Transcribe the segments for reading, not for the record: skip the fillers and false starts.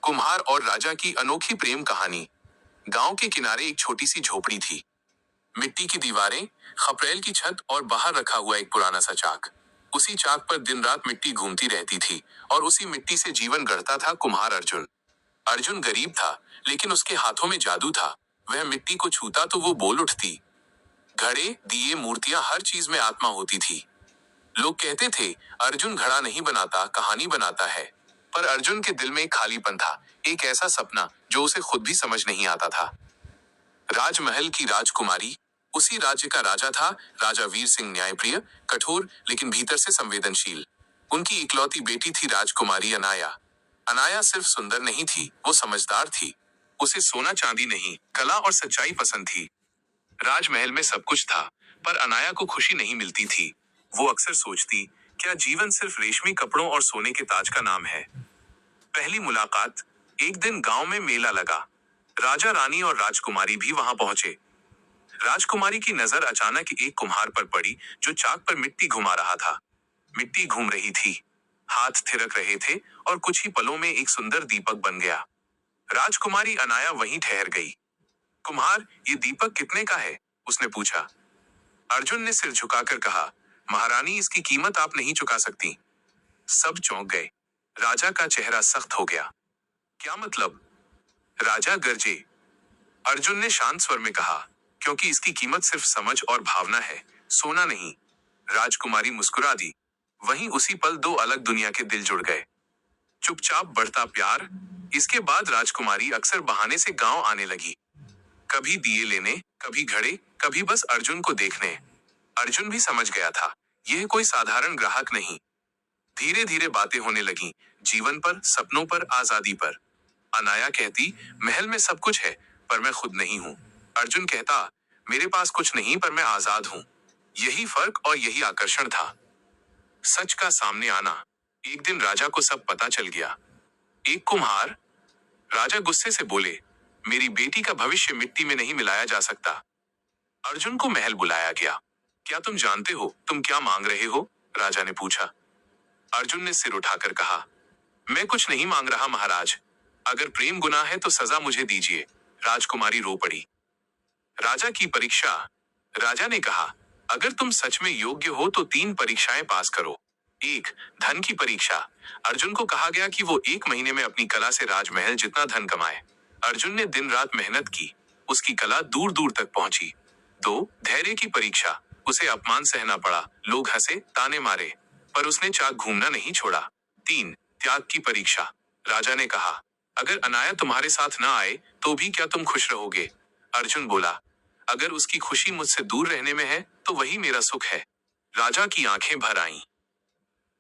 कुम्हार और राजा की अनोखी प्रेम कहानी। गांव के किनारे एक छोटी सी झोपड़ी थी। मिट्टी की दीवारें, खपरेल की छत और बाहर रखा हुआ एक पुराना सा चाक। उसी चाक पर दिन रात मिट्टी घूमती रहती थी और उसी मिट्टी से जीवन गढ़ता था कुम्हार अर्जुन। अर्जुन गरीब था, लेकिन उसके हाथों में जादू था। वह मिट्टी को छूता तो वो बोल उठती। घड़े, दिए, मूर्तियां, हर चीज में आत्मा होती थी। लोग कहते थे, अर्जुन घड़ा नहीं बनाता, कहानी बनाता है। पर अर्जुन के दिल में एक खालीपन था, एक ऐसा सपना जो उसे खुद भी समझ नहीं आता था। राजमहल की राजकुमारी। उसी राज्य का राजा था राजा वीर सिंह, न्यायप्रिय, कठोर, लेकिन भीतर से संवेदनशील। उनकी इकलौती बेटी थी राजकुमारी अनाया। अनाया सिर्फ सुंदर नहीं थी, वो समझदार थी। उसे सोना चांदी नहीं, कला और सच्चाई पसंद थी। राजमहल में सब कुछ था, पर अनाया को खुशी नहीं मिलती थी। वो अक्सर सोचती, क्या जीवन सिर्फ रेशमी कपड़ों और सोने के ताज का नाम है। पहली मुलाकात। एक दिन गांव में मेला लगा। राजा, रानी और राजकुमारी भी वहां पहुंचे। राजकुमारी की नजर अचानक एक कुम्हार पर पड़ी, जो चाक पर मिट्टी घुमा रहा था। मिट्टी घूम रही थी, हाथ थिरक रहे थे और कुछ ही पलों में एक सुंदर दीपक बन गया। राजकुमारी अनाया वहीं ठहर गई। कुम्हार, ये दीपक कितने का है? उसने पूछा। अर्जुन ने सिर झुकाकर कहा, महारानी, इसकी कीमत आप नहीं चुका सकती। सब चौंक गए। राजा का चेहरा सख्त हो गया। क्या मतलब? राजा गरजे। अर्जुन ने शांत स्वर में कहा, क्योंकि इसकी कीमत सिर्फ समझ और भावना है, सोना नहीं। राजकुमारी मुस्कुरा दी। वहीं उसी पल दो अलग दुनिया के दिल जुड़ गए। चुपचाप बढ़ता प्यार। इसके बाद राजकुमारी अक्सर बहाने से गांव आने लगी। कभी दिए लेने, कभी घड़े, कभी बस अर्जुन को देखने। अर्जुन भी समझ गया था, यह कोई साधारण ग्राहक नहीं। धीरे धीरे बातें होने लगी, जीवन पर, सपनों पर, आजादी पर। अनाया कहती, महल में सब कुछ है, पर मैं खुद नहीं हूँ। अर्जुन कहता, मेरे पास कुछ नहीं, पर मैं आजाद हूँ। यही फर्क और यही आकर्षण था। सच का सामने आना। एक दिन राजा को सब पता चल गया। एक कुम्हार। राजा गुस्से से बोले, मेरी बेटी का भविष्य मिट्टी में नहीं मिलाया जा सकता। अर्जुन को महल बुलाया गया। क्या तुम जानते हो तुम क्या मांग रहे हो? राजा ने पूछा। अर्जुन ने सिर उठाकर कहा, मैं कुछ नहीं मांग रहा महाराज। अगर प्रेम गुनाह है तो सजा मुझे दीजिए। राजकुमारी रो पड़ी। राजा की परीक्षा। राजा ने कहा, अगर तुम सच में योग्य हो तो 3 परीक्षाएं पास करो। 1, धन की परीक्षा। अर्जुन को कहा गया कि वो 1 महीने में अपनी कला से राजमहल जितना धन कमाए। अर्जुन ने दिन रात मेहनत की, उसकी कला दूर दूर तक पहुंची। 2, धैर्य की परीक्षा। उसे अपमान सहना पड़ा, लोग हंसे, ताने मारे, पर उसने चाक घूमना नहीं छोड़ा। 3, त्याग की परीक्षा। राजा ने कहा, अगर अनाया तुम्हारे साथ ना आए तो भी क्या तुम खुश रहोगे? अर्जुन बोला, अगर उसकी खुशी मुझसे दूर रहने में है तो वही मेरा सुख है। राजा की आंखें भर आईं।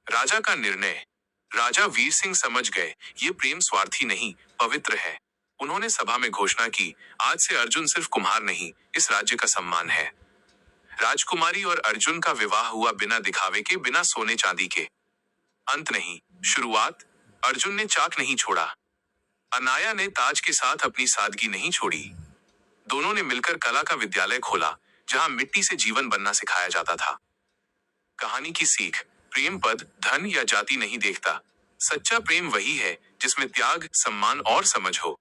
राजा का निर्णय। राजा वीर सिंह समझ गए, ये प्रेम स्वार्थी नहीं, पवित्र है। उन्होंने सभा में घोषणा की, आज से अर्जुन सिर्फ कुम्हार नहीं, इस राज्य का सम्मान है। राजकुमारी और अर्जुन का विवाह हुआ बिना दिखावे के, बिना सोने चांदी के। अंत नहीं, शुरुआत। अर्जुन ने चाक नहीं छोड़ा। अनाया ने ताज के साथ अपनी सादगी नहीं छोड़ी। दोनों ने मिलकर कला का विद्यालय खोला, जहां मिट्टी से जीवन बनना सिखाया जाता था। कहानी की सीख। प्रेम पद, धन या जाति नहीं देखता। सच्चा प्रेम वही है जिसमें त्याग, सम्मान और समझ हो।